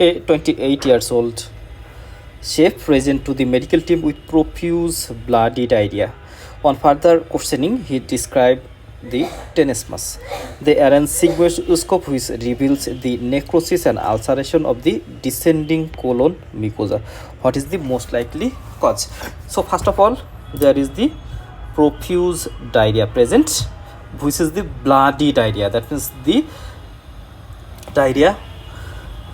A 28 years old chef present to the medical team with profuse bloody diarrhea. On further questioning, he described the tenesmus. They arranged sigmoidoscope which reveals the necrosis and ulceration of the descending colon mucosa. What is the most likely cause? So first of all, there is the profuse diarrhea present, which is the bloody diarrhea. That means the diarrhea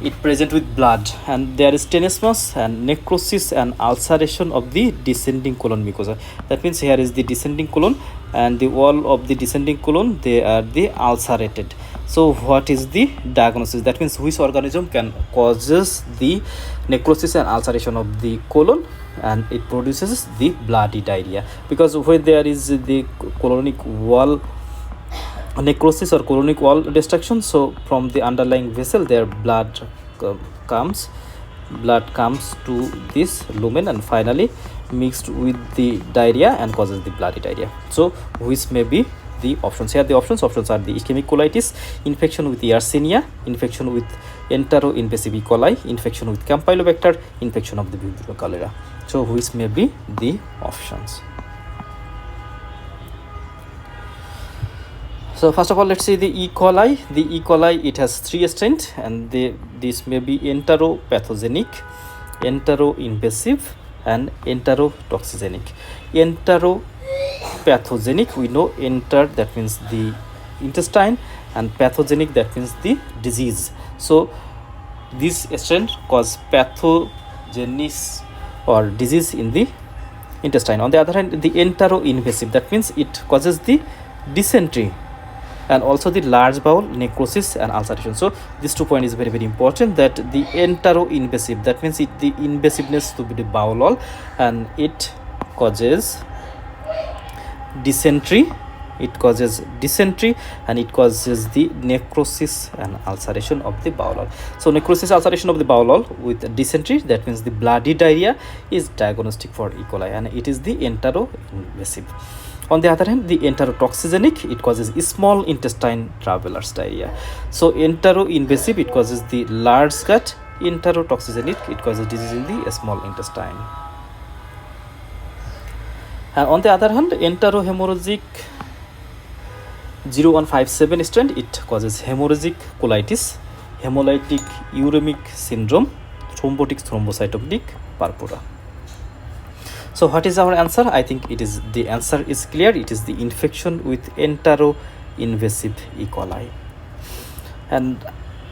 it present with blood, and there is tenesmus and necrosis and ulceration of the descending colon mucosa. That means here is the descending colon, and the wall of the descending colon, they are the ulcerated. So what is the diagnosis? That means which organism can causes the necrosis and ulceration of the colon, and it produces the bloody diarrhea. Because when there is the colonic wall necrosis or colonic wall destruction, so from the underlying vessel their blood comes to this lumen and finally mixed with the diarrhea and causes the bloody diarrhea. So which may be the options? Here the options are the ischemic colitis, infection with Yersinia, infection with enteroinvasive E. coli, infection with Campylobacter, infection of the Vibrio cholera. So which may be the options? So first of all, let's see the E. coli. The E. coli, it has 3 strains, and this may be enteropathogenic, enteroinvasive, and enterotoxigenic. Enteropathogenic, we know enter, that means the intestine, and pathogenic, that means the disease. So this strain cause pathogenesis or disease in the intestine. On the other hand, the enteroinvasive, that means it causes the dysentery and also the large bowel necrosis and ulceration. So this 2 point is very important, that the enteroinvasive, that means the invasiveness to be the bowel wall, and it causes dysentery, and it causes the necrosis and ulceration of the bowel wall. So necrosis, ulceration of the bowel wall with dysentery, that means the bloody diarrhea, is diagnostic for E. coli, and it is the enteroinvasive. On the other hand, the enterotoxigenic, it causes small intestine travelers diarrhea. So enteroinvasive, it causes the large gut. Enterotoxigenic, it causes disease in the small intestine. And on the other hand, enterohemorrhagic 0157 strain, it causes hemorrhagic colitis, hemolytic uremic syndrome, thrombotic thrombocytopenic purpura. So what is our answer? I think the answer is clear. It is the infection with enteroinvasive E. coli. And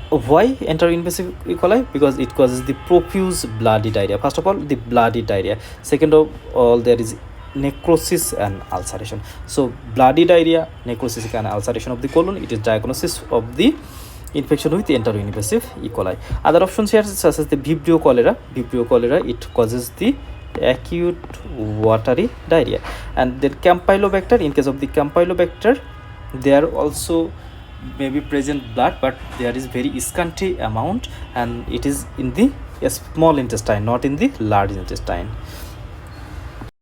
why enteroinvasive E. coli? Because it causes the profuse bloody diarrhea. First of all, the bloody diarrhea. Second of all, there is necrosis and ulceration. So bloody diarrhea, necrosis and ulceration of the colon, it is diagnosis of the infection with enteroinvasive E. coli. Other options here such as the Vibrio cholera. Vibrio cholera, it causes the acute watery diarrhea. And the Campylobacter, in case of the Campylobacter, there also may be present blood, but there is very scanty amount, and it is in the small intestine, not in the large intestine.